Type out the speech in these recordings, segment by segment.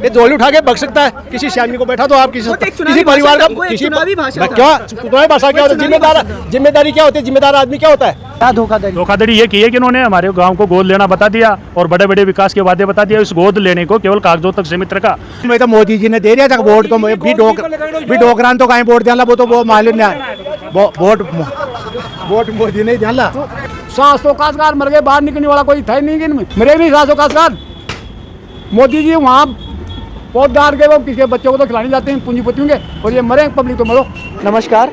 ये झोली उठा के भग सकता है किसी श्यामी को बैठा तो आप किसी परिवार का किसी चुनावी भाषा क्या चुनावी भाषा क्या होता है? जिम्मेदारी क्या होती है? जिम्मेदार आदमी क्या होता है? क्या धोखाधड़ी ये की है कि इन्होंने हमारे गांव को गोद लेना बता दिया और बड़े बड़े विकास के वादे बता दिया। इस गोद लेने को केवल कागजों तक सीमित रखा। मैं तो मोदी जी ने दे दिया था वोट तो भी डोकरान तो कहीं वोट दिया वो तो वो मालूम नहीं वोट मोदी नहीं दिया। 700 काश्तकार मर गए, बाहर निकलने वाला कोई था ही नहीं इनमें। मेरे भी 700 काश्तकार मोदी जी वहाँ पौध डाल के वो किसी बच्चों को तो खिलाने जाते हैं पूंजीपतियों के, और ये मरे पब्लिक तो मरो। नमस्कार,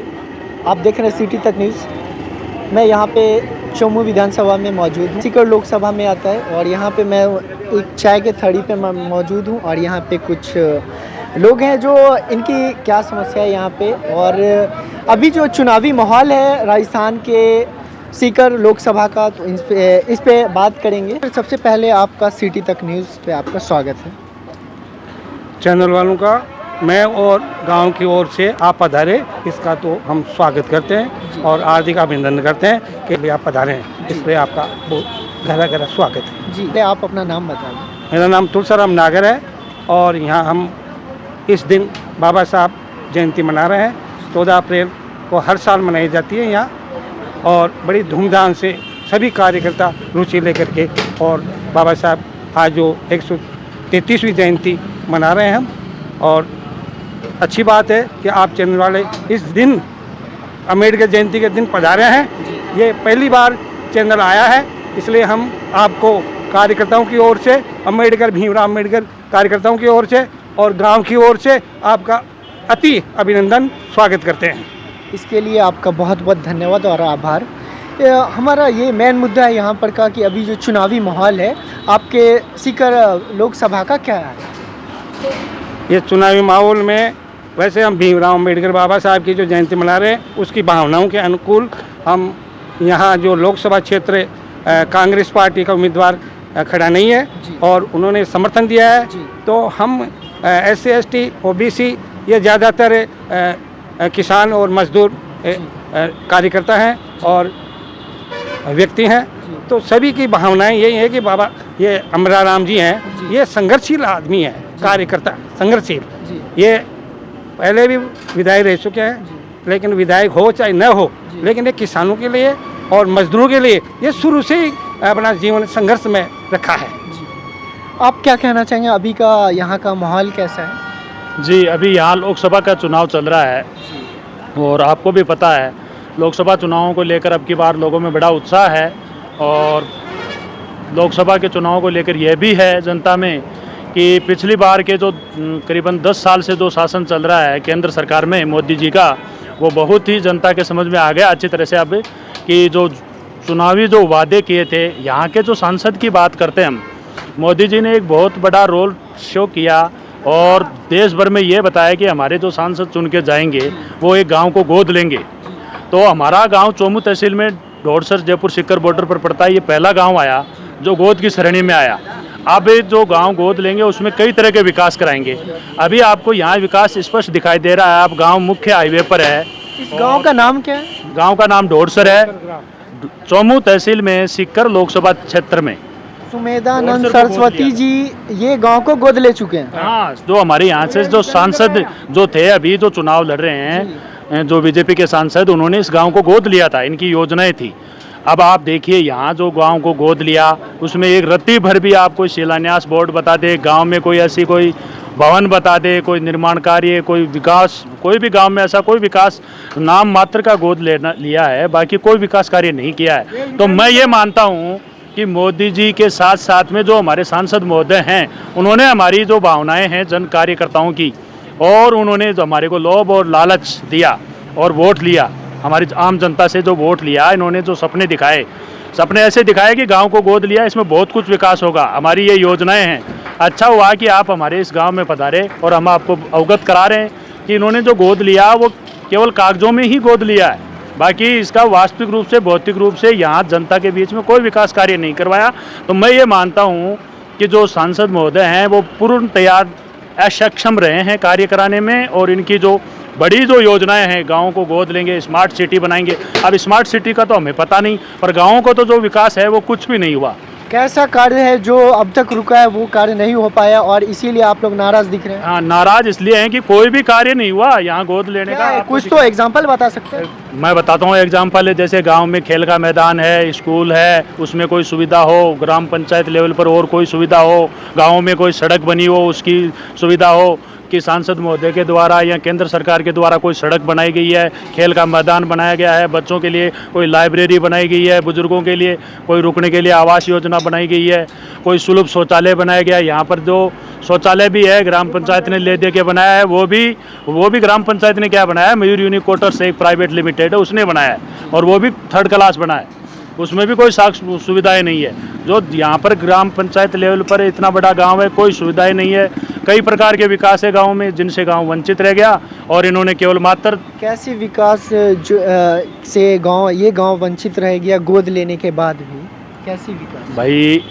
आप देख रहे हैं सिटी तक न्यूज़। मैं यहाँ पे चोमू विधानसभा में मौजूद हूँ। सीकर लोकसभा में आता है और यहाँ पे मैं एक चाय के थड़ी पे मौजूद हूँ और यहाँ पे कुछ लोग हैं जो इनकी क्या समस्या है यहाँ पे। और अभी जो चुनावी माहौल है राजस्थान के सीकर लोकसभा का, तो इस पे बात करेंगे। सबसे पहले आपका सिटी तक न्यूज़ पे आपका स्वागत है। चैनल वालों का मैं और गांव की ओर से आप पधारे इसका तो हम स्वागत करते हैं और हार्दिक अभिनंदन करते हैं कि आप पधारे हैं। इस पर आपका बहुत गहरा गहरा स्वागत है जी। आप अपना नाम बता दें। मेरा नाम तुलसीराम नागर है और यहाँ हम इस दिन बाबा साहब जयंती मना रहे हैं। 14 अप्रैल को हर साल मनाई जाती है यहाँ और बड़ी धूमधाम से सभी कार्यकर्ता रुचि लेकर के, और बाबा साहब आज जो 133वीं जयंती मना रहे हैं हम। और अच्छी बात है कि आप चैनल वाले इस दिन अम्बेडकर जयंती के दिन पधारे हैं। ये पहली बार चैनल आया है, इसलिए हम आपको कार्यकर्ताओं की ओर से, भीमराव अम्बेडकर कार्यकर्ताओं की ओर से और गांव की ओर से आपका अति अभिनंदन स्वागत करते हैं। इसके लिए आपका बहुत बहुत धन्यवाद और आभार। हमारा ये मेन मुद्दा है यहाँ पर का कि अभी जो चुनावी माहौल है आपके सीकर लोकसभा का क्या है? ये चुनावी माहौल में वैसे हम भीमराव अम्बेडकर बाबा साहब की जो जयंती मना रहे हैं उसकी भावनाओं के अनुकूल हम यहाँ जो लोकसभा क्षेत्र कांग्रेस पार्टी का उम्मीदवार खड़ा नहीं है और उन्होंने समर्थन दिया है, तो हम SC ST OBC ये ज़्यादातर किसान और मजदूर कार्यकर्ता हैं और व्यक्ति हैं, तो सभी की भावनाएं यही है कि बाबा ये अमराराम जी हैं, ये संघर्षशील आदमी है, कार्यकर्ता संघर्षशील। ये पहले भी विधायक रह चुके हैं, लेकिन विधायक हो चाहे न हो, लेकिन ये किसानों के लिए और मजदूरों के लिए ये शुरू से ही अपना जीवन संघर्ष में रखा है। आप क्या कहना चाहेंगे, अभी का यहाँ का माहौल कैसा है? जी, अभी यहाँ लोकसभा का चुनाव चल रहा है और आपको भी पता है लोकसभा चुनावों को लेकर अब की बार लोगों में बड़ा उत्साह है। और लोकसभा के चुनाव को लेकर यह भी है जनता में कि पिछली बार के जो करीबन 10 साल से जो शासन चल रहा है केंद्र सरकार में मोदी जी का, वो बहुत ही जनता के समझ में आ गया अच्छी तरह से अब कि जो चुनावी जो वादे किए थे, यहाँ के जो सांसद की बात करते हैं हम, मोदी जी ने एक बहुत बड़ा रोल शो किया और देश भर में ये बताया कि हमारे जो सांसद चुन के जाएंगे वो एक गांव को गोद लेंगे। तो हमारा गांव चोमू तहसील में ढोड़सर जयपुर सीकर बॉर्डर पर पड़ता है। ये पहला गांव आया जो गोद की श्रेणी में आया। अब जो गांव गोद लेंगे उसमें कई तरह के विकास कराएंगे। अभी आपको यहाँ विकास स्पष्ट दिखाई दे रहा है। आप गाँव मुख्य हाईवे पर है। इस गाँव का नाम क्या है? गाँव का नाम ढोड़सर है, चोमू तहसील में सीकर लोकसभा क्षेत्र में। सुमेधानंद सरस्वती जी ये गांव को गोद ले चुके हैं। हाँ, जो हमारे यहाँ से जो सांसद जो थे अभी जो चुनाव लड़ रहे हैं, जो बीजेपी के सांसद, उन्होंने इस गांव को गोद लिया था, इनकी योजनाएं थी। अब आप देखिए यहाँ जो गांव को गोद लिया उसमें एक रत्ती भर भी आप कोई शिलान्यास बोर्ड बता दे, गांव में कोई ऐसी कोई भवन बता दे, कोई निर्माण कार्य, कोई विकास, कोई भी गांव में ऐसा कोई विकास नाम मात्र का गोद लिया है, बाकी कोई विकास कार्य नहीं किया है। तो मैं ये मानता हूँ कि मोदी जी के साथ साथ में जो हमारे सांसद महोदय हैं, उन्होंने हमारी जो भावनाएं हैं जन कार्यकर्ताओं की, और उन्होंने जो हमारे को लोभ और लालच दिया और वोट लिया, हमारी आम जनता से जो वोट लिया, इन्होंने जो सपने दिखाए, सपने ऐसे दिखाए कि गांव को गोद लिया, इसमें बहुत कुछ विकास होगा, हमारी ये योजनाएं हैं। अच्छा हुआ कि आप हमारे इस गाँव में पधारे और हम आपको अवगत करा रहे हैं कि इन्होंने जो गोद लिया वो केवल कागजों में ही गोद लिया है, बाकी इसका वास्तविक रूप से, भौतिक रूप से यहाँ जनता के बीच में कोई विकास कार्य नहीं करवाया। तो मैं ये मानता हूँ कि जो सांसद महोदय हैं वो पूर्ण तैयार असक्षम रहे हैं कार्य कराने में, और इनकी जो बड़ी जो योजनाएं हैं, गाँव को गोद लेंगे, स्मार्ट सिटी बनाएंगे। अब स्मार्ट सिटी का तो हमें पता नहीं, पर गाँवों को तो जो विकास है वो कुछ भी नहीं हुआ। कैसा कार्य है जो अब तक रुका है, वो कार्य नहीं हो पाया और इसीलिए आप लोग नाराज दिख रहे हैं? हाँ, नाराज इसलिए हैं कि कोई भी कार्य नहीं हुआ यहाँ गोद लेने क्या का। है? कुछ तो एग्जांपल बता सकते हैं? मैं बताता हूँ एग्जाम्पल है, जैसे गांव में खेल का मैदान है, स्कूल है, उसमें कोई सुविधा हो, ग्राम पंचायत लेवल पर और कोई सुविधा हो, गांव में कोई सड़क बनी हो उसकी सुविधा हो, कि सांसद महोदय के द्वारा या केंद्र सरकार के द्वारा कोई सड़क बनाई गई है, खेल का मैदान बनाया गया है, बच्चों के लिए कोई लाइब्रेरी बनाई गई है, बुजुर्गों के लिए कोई रुकने के लिए आवास योजना बनाई गई है, कोई सुलभ शौचालय बनाया गया है। यहाँ पर जो शौचालय भी है ग्राम पंचायत ने ले दे के बनाया है, वो भी ग्राम पंचायत ने क्या बनाया है, मयूर यूनिकोटर्स एक प्राइवेट लिमिटेड है उसने बनाया है, और वो भी 3rd क्लास बना है, उसमें भी कोई सुविधाएं नहीं है। जो यहाँ पर ग्राम पंचायत लेवल पर इतना बड़ा गांव है, कोई सुविधाएं नहीं है, कई प्रकार के विकास है गांव में जिनसे गांव वंचित रह गया, और इन्होंने केवल मात्र कैसे विकास से ये गांव वंचित रह गया गोद लेने के बाद भी? कैसी विकास? भाई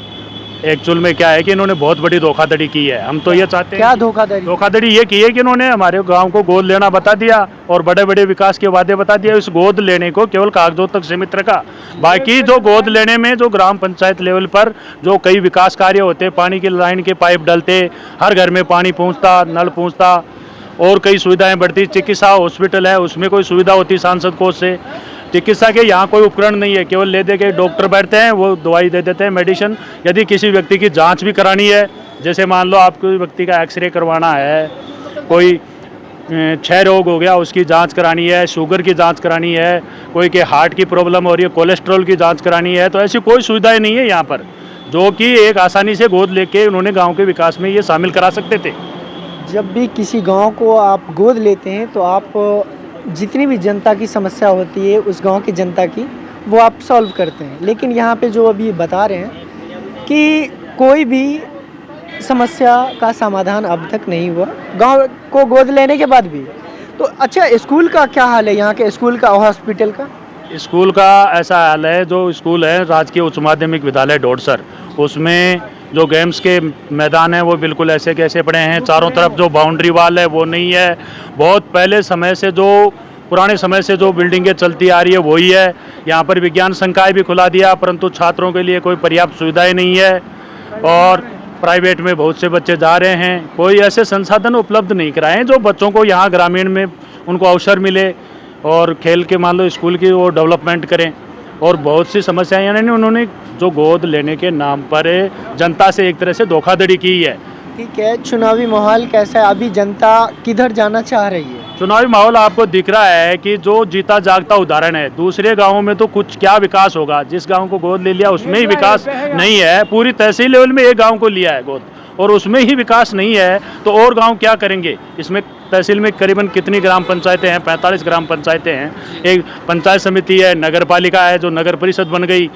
एक्चुअल में क्या है कि इन्होंने बहुत बड़ी धोखाधड़ी की है। हम तो ये चाहते हैं, क्या धोखाधड़ी? ये की है कि इन्होंने हमारे गांव को गोद लेना बता दिया और बड़े बड़े विकास के वादे बता दिया, इस गोद लेने को केवल कागजों तक सीमित रखा। बाकी जो गोद लेने में जो ग्राम पंचायत लेवल पर जो कई विकास कार्य होते, पानी की लाइन के पाइप डलते, हर घर में पानी पहुँचता, नल पहुँचता, और कई सुविधाएं बढ़ती, चिकित्सा हॉस्पिटल है उसमें कोई सुविधा होती सांसद कोष से, चिकित्सा के यहाँ कोई उपकरण नहीं है, केवल ले दे के डॉक्टर बैठते हैं, वो दवाई दे देते हैं, मेडिसिन। यदि किसी व्यक्ति की जांच भी करानी है, जैसे मान लो आपको व्यक्ति का एक्सरे करवाना है, कोई क्षय रोग हो गया उसकी जांच करानी है, शुगर की जांच करानी है, कोई के हार्ट की प्रॉब्लम हो रही है, कोलेस्ट्रॉल की जांच करानी है, तो ऐसी कोई सुविधाएं नहीं है यहाँ पर, जो कि एक आसानी से गोद लेके उन्होंने गाँव के विकास में ये शामिल करा सकते थे। जब भी किसी गांव को आप गोद लेते हैं तो आप जितनी भी जनता की समस्या होती है उस गांव की जनता की, वो आप सॉल्व करते हैं, लेकिन यहाँ पे जो अभी बता रहे हैं कि कोई भी समस्या का समाधान अब तक नहीं हुआ गांव को गोद लेने के बाद भी। तो अच्छा, स्कूल का क्या हाल है, यहाँ के स्कूल का, हॉस्पिटल का? स्कूल का ऐसा हाल है, जो स्कूल है राजकीय उच्च माध्यमिक विद्यालय डोडसर, उसमें जो गेम्स के मैदान है वो बिल्कुल ऐसे कैसे पड़े हैं, चारों तरफ जो बाउंड्री वाल है वो नहीं है, बहुत पहले समय से जो पुराने समय से जो बिल्डिंगें चलती आ रही है वही है। यहाँ पर विज्ञान संकाय भी खुला दिया, परंतु छात्रों के लिए कोई पर्याप्त सुविधाएं नहीं है, और प्राइवेट में बहुत से बच्चे जा रहे हैं, कोई ऐसे संसाधन उपलब्ध नहीं कराए हैं जो बच्चों को यहाँ ग्रामीण में उनको अवसर मिले और खेल के मान लो स्कूल की वो डेवलपमेंट करें। और बहुत सी समस्याएं यानी उन्होंने जो गोद लेने के नाम पर जनता से एक तरह से धोखाधड़ी की है। ठीक है, चुनावी माहौल कैसा है अभी? जनता किधर जाना चाह रही है? चुनावी माहौल आपको दिख रहा है कि जो जीता जागता उदाहरण है, दूसरे गांवों में तो कुछ क्या विकास होगा, जिस गांव को गोद ले लिया उसमें ही विकास नहीं है। पूरी तहसील लेवल में एक गांव को लिया है गोद और उसमें ही विकास नहीं है, तो और गांव क्या करेंगे? इसमें तहसील में करीबन कितनी ग्राम पंचायतें हैं? 45 ग्राम पंचायतें हैं, एक पंचायत समिति है, नगर पालिका है जो नगर परिषद बन गई।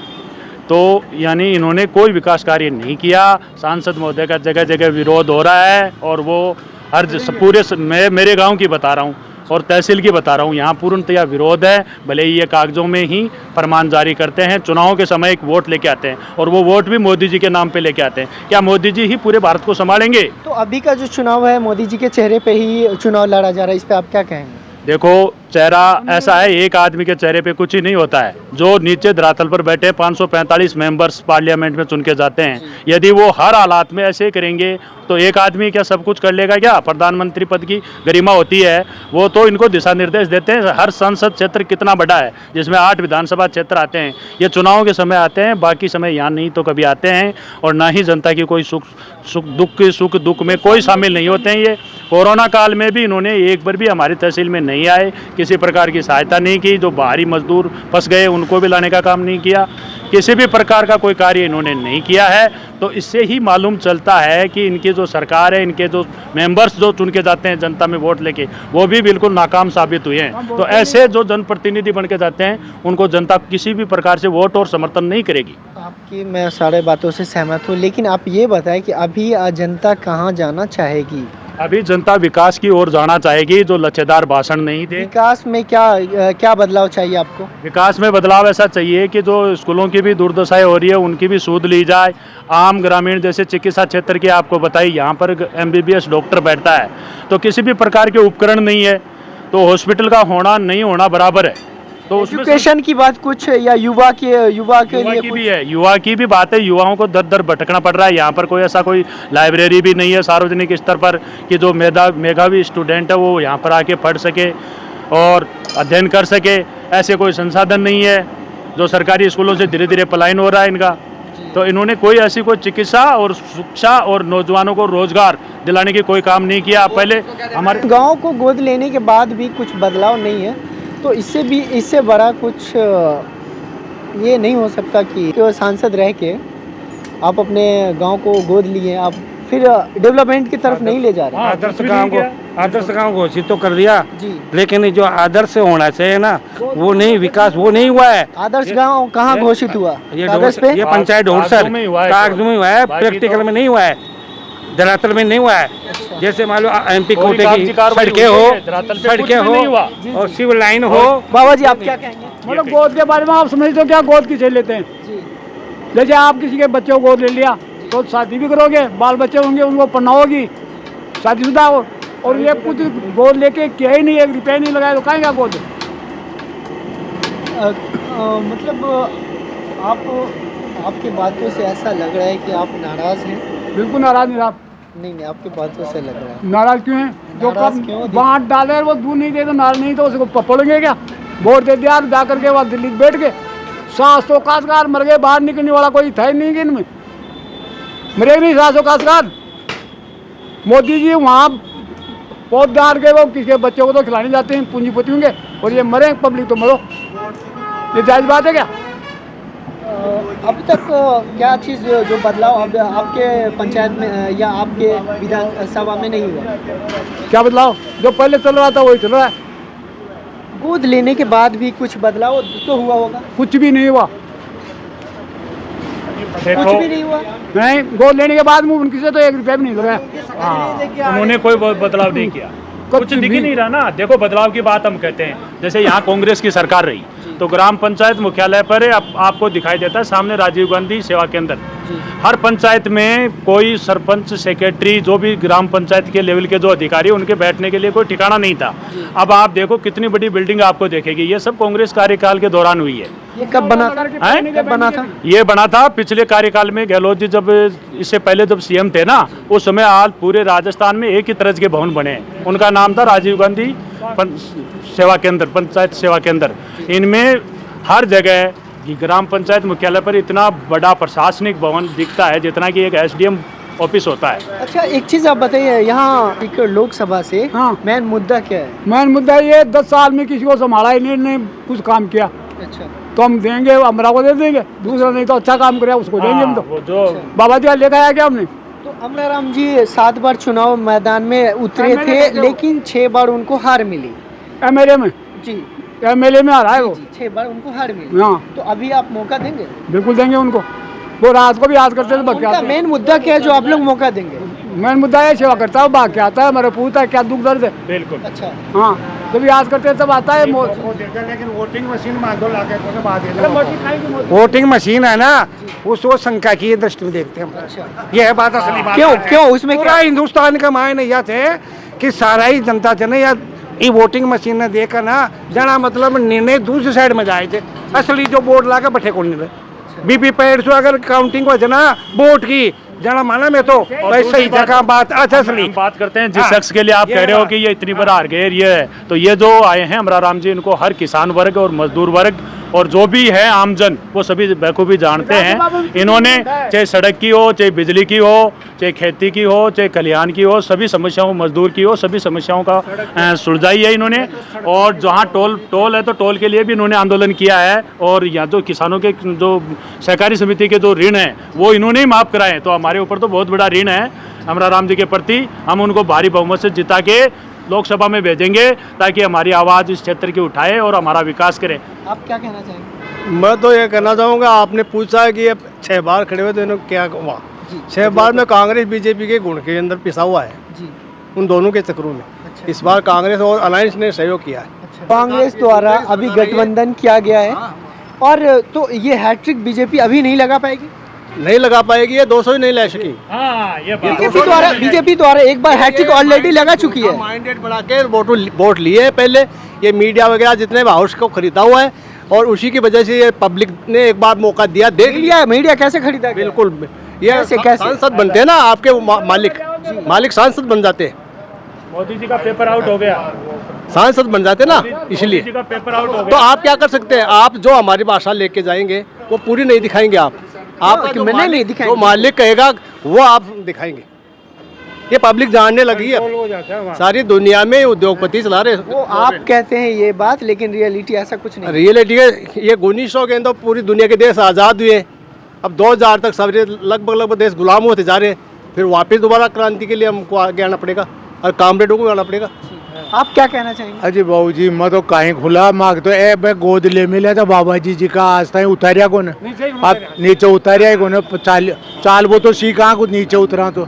तो यानी इन्होंने कोई विकास कार्य नहीं किया। सांसद महोदय का जगह जगह विरोध हो रहा है, और वो हर पूरे मैं मेरे गांव की बता रहा हूँ और तहसील की बता रहा हूँ, यहाँ पूर्णतया विरोध है। भले ही ये कागजों में ही फरमान जारी करते हैं, चुनाव के समय एक वोट लेके आते हैं, और वो वोट भी मोदी जी के नाम पे लेके आते हैं। क्या मोदी जी ही पूरे भारत को संभालेंगे? तो अभी का जो चुनाव है मोदी जी के चेहरे पे ही चुनाव लड़ा जा रहा है, इस पे आप क्या कहेंगे? देखो, चेहरा ऐसा है, एक आदमी के चेहरे पे कुछ ही नहीं होता है। जो नीचे धरातल पर बैठे 545 मेंबर्स पार्लियामेंट में चुन के जाते हैं, यदि वो हर हालात में ऐसे करेंगे तो एक आदमी क्या सब कुछ कर लेगा? क्या प्रधानमंत्री पद की गरिमा होती है? वो तो इनको दिशा निर्देश देते हैं। हर संसद क्षेत्र कितना बड़ा है, जिसमें 8 विधानसभा क्षेत्र आते हैं, ये चुनाव के समय आते हैं, बाकी समय यहाँ नहीं तो कभी आते हैं। और ना ही जनता की कोई सुख दुख में कोई शामिल नहीं होते हैं। ये कोरोना काल में भी इन्होंने एक बार भी हमारी तहसील में नहीं आए, किसी प्रकार की सहायता नहीं की। जो बाहरी मजदूर फंस गए उनको भी लाने का काम नहीं किया, किसी भी प्रकार का कोई कार्य इन्होंने नहीं किया है। तो इससे ही मालूम चलता है कि इनकी जो सरकार है, इनके जो मेंबर्स जो चुन के जाते हैं जनता में वोट लेके, वो भी बिल्कुल नाकाम साबित हुए हैं। तो ऐसे जो जनप्रतिनिधि बन के जाते हैं उनको जनता किसी भी प्रकार से वोट और समर्थन नहीं करेगी। आपकी मैं सारे बातों से सहमत हूँ, लेकिन आप ये बताएं कि अभी जनता कहाँ जाना चाहेगी? अभी जनता विकास की ओर जाना चाहेगी, जो लच्छेदार भाषण नहीं थे। विकास में क्या बदलाव चाहिए आपको? विकास में बदलाव ऐसा चाहिए कि जो स्कूलों की भी दुर्दशाएं हो रही है उनकी भी सूध ली जाए। आम ग्रामीण जैसे चिकित्सा क्षेत्र की आपको बताई, यहाँ पर MBBS डॉक्टर बैठता है तो किसी भी प्रकार के उपकरण नहीं है, तो हॉस्पिटल का होना नहीं होना बराबर है। तो उसमें एजुकेशन की बात कुछ या युवा के लिए युवा की भी है, युवा की भी बात है। युवाओं को दर दर भटकना पड़ रहा है। यहाँ पर कोई ऐसा कोई लाइब्रेरी भी नहीं है सार्वजनिक स्तर पर कि जो मेधावी स्टूडेंट है वो यहाँ पर आके पढ़ सके और अध्ययन कर सके। ऐसे कोई संसाधन नहीं है। जो सरकारी स्कूलों से धीरे धीरे पलायन हो रहा है इनका, तो इन्होंने कोई ऐसी कोई चिकित्सा और शिक्षा और नौजवानों को रोजगार दिलाने की कोई काम नहीं किया। पहले हमारे गांव को गोद लेने के बाद भी कुछ बदलाव नहीं है, तो इससे बड़ा कुछ ये नहीं हो सकता कि सांसद रह के आप अपने गांव को गोद लिए, आप फिर डेवलपमेंट की तरफ नहीं ले जा रहे। आदर्श गांव घोषित तो कर दिया जी, लेकिन जो आदर्श होना चाहिए ना वो नहीं, विकास वो नहीं हुआ है। आदर्श गांव कहाँ घोषित हुआ? ये कागज पे? ये पंचायत ढोरसर में हुआ है, कागज में हुआ है, बाकी प्रैक्टिकल तो- में नहीं हुआ है, धरातल में नहीं हुआ है। जैसे मान लो MP कोई कोटे की कागजी कार्रवाई सड़कें हुई हो, है, धरातल पे कुछ सड़कें भी नहीं हुआ। हो और सिविल लाइन हो। बाबा जी आप क्या कहेंगे? मतलब गोद के बारे में आप समझते हो क्या? गोद किसे लेते हैं? जी, जैसे आप किसी के बच्चों को गोद ले लिया तो शादी भी करोगे, बाल बच्चे होंगे, उनको पढ़ना होगी, शादीशुदा हो, और ये कुछ गोद लेके किया ही नहीं, 1 रुपया नहीं लगाया तो कहेंगे गोद। मतलब आपकी बातों से ऐसा लग रहा है कि आप नाराज हैं। बिल्कुल नाराज नहीं आप। नहीं, आपकी बातों से लग रहा है। नाराज क्यों है? जो नाराज कब क्यों? बांट डाले वो दूध नहीं दे तो नाराज नहीं, तो उसको पकड़ेंगे क्या? वोट दे दिया जा करके वहाँ दिल्ली बैठ के 700 काश्तकार मर गए, बाहर निकलने वाला कोई था ही नहीं कि इनमें। मरे नहीं 700 काश्तकार। मोदी जी वहाँ पौध डाल के वो किसी बच्चों को तो खिलाने जाते हैं पूंजीपति होंगे, और ये मरे पब्लिक तो मरो। ये जायज बात है क्या? अब तक क्या चीज़ जो बदलाव अब आपके पंचायत में या आपके विधानसभा में नहीं हुआ? क्या बदलाव? जो पहले चल रहा था वही चल रहा है। गोद लेने के बाद भी कुछ बदलाव तो हुआ होगा? कुछ भी नहीं हुआ। कुछ भी नहीं हुआ? नहीं, गोद लेने के बाद में उनकी से तो 1 रुपया भी नहीं लगाया। हाँ, उन्होंने कोई बदलाव नहीं किया, कुछ दिख ही नहीं रहा ना। देखो बदलाव की बात हम कहते हैं, जैसे यहाँ कांग्रेस की सरकार रही तो ग्राम पंचायत मुख्यालय पर आपको दिखाई देता है सामने राजीव गांधी सेवा केंद्र। हर पंचायत में कोई सरपंच, सेक्रेटरी, जो भी ग्राम पंचायत के लेवल के जो अधिकारी, उनके बैठने के लिए कोई ठिकाना नहीं था। अब आप देखो कितनी बड़ी बिल्डिंग आपको देखेगी, ये सब कांग्रेस कार्यकाल के दौरान हुई है। ये कब बना था? कब बना था? ये बना था पिछले कार्यकाल में। गहलोत जी जब इससे पहले जब CM थे ना, उस समय आज पूरे राजस्थान में एक ही तरह के भवन बने हैं। उनका नाम था राजीव गांधी सेवा केंद्र, पंचायत सेवा केंद्र। इनमें हर जगह ग्राम पंचायत मुख्यालय पर इतना बड़ा प्रशासनिक भवन दिखता है जितना कि एक SDM ऑफिस होता है। अच्छा, एक चीज़ आप बताइए, यहाँ एक लोकसभा से हाँ। मेन मुद्दा क्या है? मेन मुद्दा ये 10 साल में किसी को संभाला ही नहीं, नहीं कुछ काम किया अच्छा, तो हम देंगे, अमरा को दे देंगे, दूसरा नहीं तो अच्छा काम करे उसको देंगे हम तो। वो जो बाबा जी लेकर आया क्या हमने? तो अमराराम जी 7 बार चुनाव मैदान में उतरे MLA थे, थे वो। लेकिन 6 बार उनको हार मिली। MLA में, जी, MLA में आ रहा है वो। 6 बार उनको हार मिली। हाँ, तो अभी आप मौका देंगे? बिल्कुल देंगे उनको। वो रात को भी याद करते थे, बाकी उनका मेन मुद्दा क्या है जो आप लोग मौका देंगे? मेन मुद्दा ये सेवा करता है, बाकी आता है, हमारे पूछता है क्या दुख दर्द है। बिल्कुल। अच्छा, हाँ, जब याद करते हैं तब आता है। लेकिन वोटिंग मशीन मान दो लाके वोटिंग मशीन है ना, उसको शंका की दृष्टि में देखते हैं हम। अच्छा, ये है बात असली बात। क्यों उसमें पूरा क्या? हिंदुस्तान का मायने यह थे कि सारा ही जनता थे ना, या ये वोटिंग मशीन ने देखा ना जना मतलब निर्णय दूसरी साइड में जाए थे। असली जो वोट ला के बैठे कौन नहीं रहे। बीपी पैड से अगर काउंटिंग हो ना वोट की जना माना में तो सही जगह बात असली हम बात करते हैं जिस हाँ, शख्स के लिए आप ये कह रहे हो बात। कि ये इतनी बड़ा हार गए, ये है तो ये जो आए हैं अमराराम जी, इनको हर किसान वर्ग और मजदूर वर्ग और जो भी है आमजन वो सभी बखूबी जानते हैं। इन्होंने चाहे सड़क की हो, चाहे बिजली की हो, चाहे खेती की हो, चाहे खलिहान की हो, सभी समस्याओं, मजदूर की हो, सभी समस्याओं का सुलझाई है इन्होंने। और जहाँ टोल है तो टोल के लिए भी इन्होंने आंदोलन किया है। और यहाँ जो किसानों के जो सहकारी समिति के जो ऋण है वो इन्होंने ही माफ़ कराए। तो हमारे ऊपर तो बहुत बड़ा ऋण है अमराराम जी के प्रति। हम उनको भारी बहुमत से जिता के लोकसभा में भेजेंगे ताकि हमारी आवाज़ इस क्षेत्र की उठाए और हमारा विकास करे। आप क्या कहना चाहेंगे? मैं तो ये कहना चाहूँगा, आपने पूछा है कि ये 6 बार खड़े हुए तो इन्होंने क्या हुआ। जी, 6 बार में कांग्रेस बीजेपी के गुण के अंदर पिसा हुआ है, जी, उन दोनों के चक्रों में। अच्छा। इस बार कांग्रेस और अलायंस ने सहयोग किया है। अच्छा। कांग्रेस द्वारा अभी गठबंधन किया गया है, और तो ये हैट्रिक बीजेपी अभी नहीं लगा पाएगी? नहीं लगा पाएगी, ये 200 ही नहीं ले सकी। हाँ ये बात बीजेपी द्वारा एक बार हैट्रिक ऑलरेडी लगा चुकी है। माइंडेड बना के वोट लिए हैं पहले, ये मीडिया वगैरह जितने हाउस को खरीदा हुआ है और उसी की वजह से ये पब्लिक ने एक बार मौका दिया, देख लिया। मीडिया कैसे खरीदा गया? बिल्कुल, ये कैसे? सांसद बनते हैं ना आपके मालिक सांसद बन जाते हैं, मोदी जी का पेपर आउट हो गया, सांसद बन जाते ना, इसलिए मोदी जी का पेपर आउट हो तो गया। आप क्या कर सकते हैं, आप जो हमारी भाषा लेके जाएंगे वो पूरी नहीं दिखाएंगे आप क्यों मैंने नहीं दिखाएंगे? जो मालिक कहेगा वो आप दिखाएंगे। ये पब्लिक जानने लगी है, सारी दुनिया में उद्योगपति चला रहे वो आप कहते हैं ये बात, लेकिन रियलिटी ऐसा कुछ नहीं। रियलिटी है। ये 1900 के अंदर पूरी दुनिया के देश आज़ाद हुए, अब 2000 तक सब लगभग देश गुलाम होते जा रहे हैं, फिर वापस दोबारा क्रांति के लिए हमको आगे आना पड़ेगा और कामरेडों को आना पड़ेगा। आप क्या कहना चाहेंगे? अजी बाबू जी मैं तो कहीं खुला मांग तो ए बे गोद ले मिले तो बाबा जी का आज तक उतारिया कौन, आप नीचे उतारिया ही कौन, चाल वो तो सीखा कुछ नीचे उतरा तो।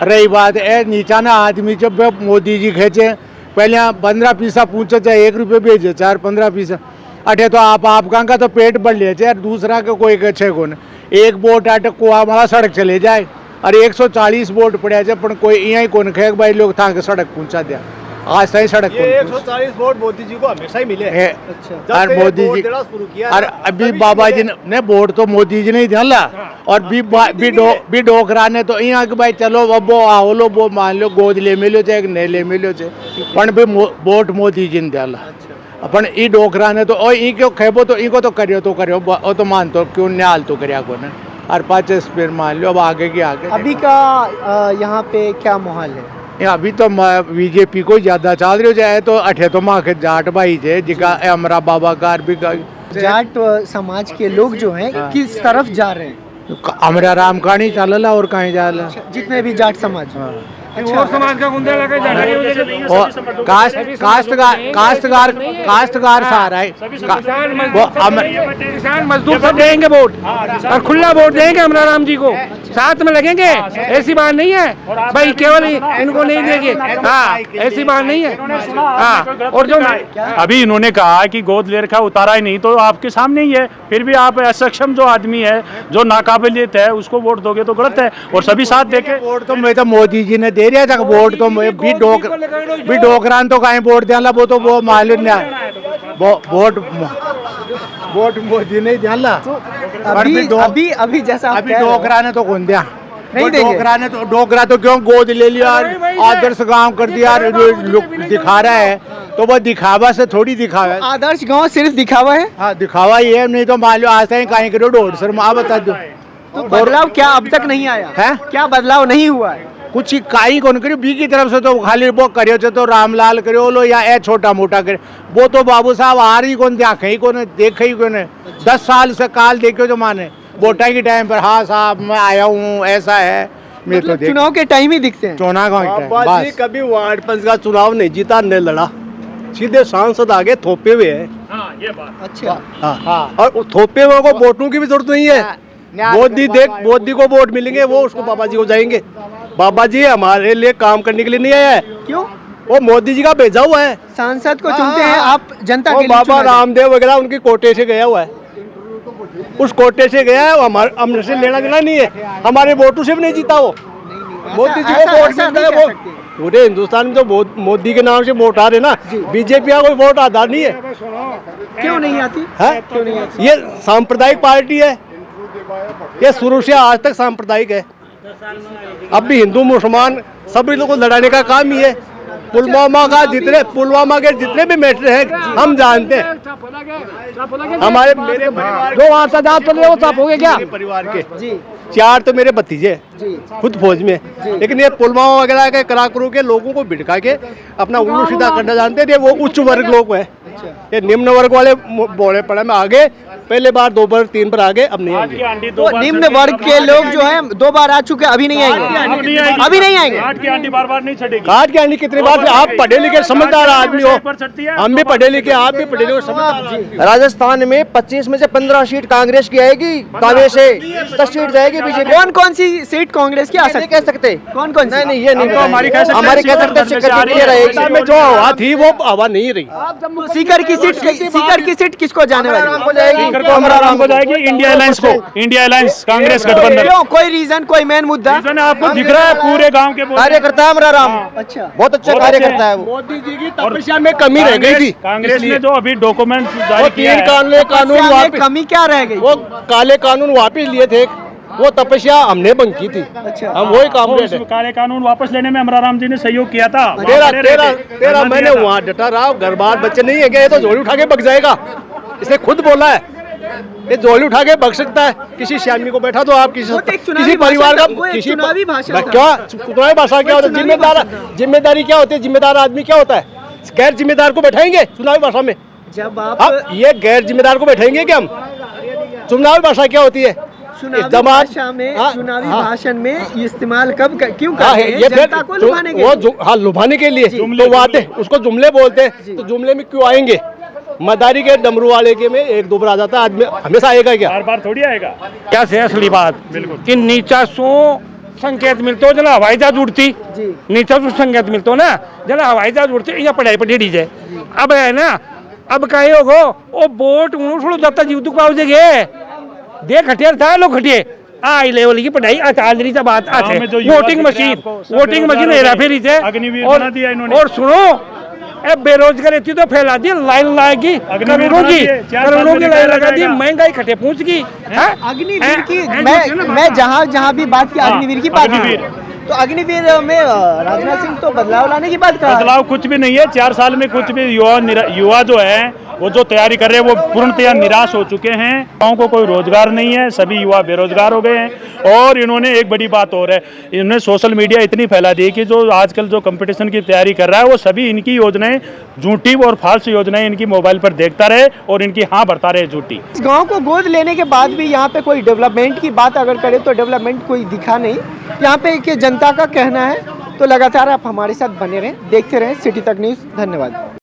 रही बात ए नीचा ना आदमी जब मोदी जी खेचे पहले 15 पैसा पूछे चाहे 1 रुपये भेजे 4-15 पैसा अठे तो आप का तो पेट बढ़ ले चाहे दूसरा का कोई कछे कौन। एक बोट आटे कुआ हमारा सड़क चले जाए और 140 बोट पड़ा जाए पर कोई यहीं कौन खे भाई लोग था के सड़क पहुंचा दिया, आज सही सड़क ये 140 वोट मोदी जी को हमेशा ही मिले हैं। अच्छा। और मोदी जी और अभी बाबा जी ने वोट तो मोदी जी ने ही डाला और भी डोकरा ने तो यहाँ के भाई चलो अब वो आओ लो वो मान लो गोद ले मिलो चाहे नहीं ले मिलो चाहे पण भी वोट मोदी जी ने डाला अपन ई डोकरा ने तो ओ ई क्यों खेबो तो ई को तो करियो वो तो मान तो क्यों न्याल तो करिया को ने और 50 फिर मान लो अब आगे की आगे। अभी का यहाँ पे क्या माहौल है? अभी तो बीजेपी को ज्यादा चल रही जाए तो अठे तो माँ के जाट भाई जे जिका हमारा बाबा कार भी जाट समाज के लोग जो हैं किस तरफ जा रहे हैं? हमारा राम कहानी चलला और कहीं जाला जितने भी जाट समाज हैं। और समाज का गुंडा लगे और काश्तकार सारा है किसान मजदूर सब देंगे वोट और खुला वोट देंगे हमरा राम जी को, साथ में लगेंगे। ऐसी बात नहीं है भाई केवल इनको नहीं देंगे, हाँ ऐसी बात नहीं है। हाँ और जो अभी इन्होंने कहा कि गोद ले रखा उतारा ही नहीं तो आपके सामने ही है, फिर भी आप असक्षम जो आदमी है जो नाकाबिलियत है उसको वोट दोगे तो गलत है। और सभी साथ देखे वोट तो मैं तो मोदी जी ने दे दिया था वोट तो भी डोकरान तो कहीं वोट दिया वो तो वो मालूम नहीं वोट मोदी ने दिया अभी जैसा अभी डोकरा ने तो कौन दिया नहीं देंगे। डोकरा तो क्यों गोद ले लिया आदर्श गांव कर दिया दिखा रहा है तो वो दिखावा से थोड़ी दिखावा है। आदर्श गांव सिर्फ दिखावा है? हाँ दिखावा ही है, नहीं तो मान लो आज तक कहीं करो 150 माँ बता दो तो बदलाव क्या अब तक नहीं आया है? क्या बदलाव नहीं हुआ है? कुछ काई कौन करियो बी की तरफ से तो खाली वो करियो तो रामलाल करियो लो या ए छोटा मोटा करे वो तो बाबू साहब आ रही कौन देखे ही कौन देखे ही कौन 10 साल से काल देखो जो माने वोटा के टाइम पर हाँ साहब मैं आया हूँ ऐसा है मैं तो चुनाव के टाइम ही दिखते हैं। चुनाव जी कभी वार्ड पंच का चुनाव नहीं जीता न लड़ा, सीधे सांसद आगे थोपे हुए हैं। ये बात अच्छा हाँ और थोपे हुए को वोटों की भी जरूरत नहीं है। मोदी को वोट मिलेंगे वो उसको बाबा जी को जाएंगे। बाबा जी हमारे लिए काम करने के लिए नहीं आया है, क्यों? वो मोदी जी का भेजा हुआ है। सांसद को चुनते हैं आप जनता के लिए? बाबा रामदेव वगैरह उनकी कोटे से गया हुआ है, उस कोटे से गया है, हमारे हमने से लेना देना नहीं है, हमारे वोटों से भी नहीं जीता वो। मोदी जी को वोट मिलता है, वो पूरे हिंदुस्तान में जो मोदी के नाम से वोट आ रहे ना, बीजेपी का कोई वोट आधार नहीं है। क्यों नहीं आती है? क्यों नहीं आती? ये सांप्रदायिक पार्टी है, ये शुरू से आज तक सांप्रदायिक है। अब भी हिंदू मुसलमान सभी लोगों को लड़ाने का काम ही है। पुलवामा के जितने भी मैटर हैं हम जानते हैं। हमारे मेरे परिवार जो वहाँ तदाद चल रहे वो सब हो गए क्या? परिवार के जी 4 तो मेरे भतीजे जी खुद फौज में, लेकिन ये पुलवामा वगैरह के कराकरू के लोगों को भिड़का के अपना उल्लू सीधा करना जानते थे। वो उच्च वर्ग लोग हैं, ये निम्न वर्ग वाले बोले पड़े में आगे पहले बार 2 बार 3 बार आगे, अब नहीं आएंगे। तो निम्न वर्ग के लोग जो हैं 2 बार आ चुके, अभी नहीं आएंगे, अभी नहीं आएंगे। काट की आंटी बार नहीं छटेगी। काट की आंटी कितनी बार? आप पढ़े लिखे समझदार आदमी हो, हम भी पढ़े लिखे, आप भी पढ़े लिखे समझदार। राजस्थान में 25 में से 15 सीट कांग्रेस की आएगी, कांग्रेस से 10 सीट जाएगी बीजेपी। कौन कौन सी सीट कांग्रेस की आ सकती है? कह सकते कौन कौन सी? नहीं ये नहीं हमारी कह सकते हैं, हमारी कह सकते रहेगी में जो हवा थी वो हवा नहीं रही। सीकर की सीट किसको जाने वाली? को जाएगी टक्कर को अमराराम को जाएगी, इंडिया अलायंस को, इंडिया अलायंस कांग्रेस गठबंधन। क्यों, कोई रीजन, कोई मेन मुद्दा? रीजन आपको दिख रहा है, पूरे गांव के कार्यकर्ता है अमराराम, अच्छा, बहुत अच्छा कार्य करता है वो। मोदी जी की तपस्या में कमी रह गई थी। कांग्रेस ने जो अभी डॉक्यूमेंट जारी किया तीन है, कानून में वापिस, कमी क्या रह गई? वो काले कानून वापिस लिए थे, वो तपस्या हमने बंद की थी। अच्छा, हम वही काम वो कर उस रहे थे। काले कानून वापस लेने में अमराराम जी ने सहयोग किया था। वहाँ तेरा खड़े रहे तेरा थे, तेरा धरना मैंने दिया था। वहाँ डटा रहा, घर बार बच्चे नहीं है क्या, ये तो झोली उठा के बग जाएगा, इसने खुद बोला है, ये झोली उठा के बग सकता है। किसी श्यामी को बैठा तो आप किसी वो तो एक चुनावी किसी परिवार भाषण का था, वो एक किसी चुनावी भाषण था। क्या चुनावी भाषा क्या होता है? चुनावी जिम्मेदार भाषण था। जिम्मेदारी क्या होती है? जिम्मेदार आदमी क्या होता है? गैर जिम्मेदार को बैठाएंगे चुनावी भाषा में? जब आप अब ये गैर जिम्मेदार को बैठाएंगे क्या हम? चुनावी भाषा क्या होती है? चुनावी भाषा में, चुनावी भाषण में इस्तेमाल क्यों हाँ, करते हैं? ये जनता को लुभाने के लिए। हाँ, लुभाने के लिए तो वो आते, उसको जुमले बोलते हैं। तो जुमले में क्यों आएंगे? मदारी के डमरू वाले के में एक दो बार आ जाता है आदमी, हमेशा आएगा क्या? बार बार थोड़ी आएगा। क्या से असली बात बिल्कुल। कि नीचा सो संकेत मिलते जना हवाई जहाज उड़ती, जी, नीचा सो संकेत मिलते ना जना हवाई जहाज उड़ती या पढ़ाई पर डी जाए। अब है ना, अब कहे हो वो बोट थोड़ा जाता जीव तक पाओ जगह देख हटियार था लोग हटिए आई लेवल की पढ़ाई आचार्य से बात आते वोटिंग मशीन हेरा फेरी थे। और सुनो बेरोजगारी इतनी तो फैला दी, लाइन लाएगी करोड़ों की लाइन लगा दी, महंगाई खटे पूछ की। अग्निवीर की मैं जहाँ भी बात की अग्निवीर की बात की, तो अग्निवीर में राजनाथ सिंह तो बदलाव लाने की बात कर रहा है। बदलाव कुछ भी नहीं है, 4 साल में कुछ भी युवा जो है वो जो तैयारी कर रहे हैं वो पूर्णतया निराश हो चुके हैं। गाँव को कोई रोजगार नहीं है, सभी युवा बेरोजगार हो गए हैं। और इन्होंने एक बड़ी बात और है, इन्होंने सोशल मीडिया इतनी फैला दी कि जो आजकल जो कंपटीशन की तैयारी कर रहा है वो सभी इनकी योजनाएं झूठी और फाल्स योजनाएं इनकी मोबाइल पर देखता रहे और इनकी हाँ भरता रहे झूठी। इस गांव को गोद लेने के बाद भी यहाँ पे कोई डेवलपमेंट की बात अगर करें तो डेवलपमेंट कोई दिखा नहीं। यहाँ पे कि जनता का कहना है, तो लगातार आप हमारे साथ बने रहें, देखते रहें सिटी तक न्यूज़। धन्यवाद।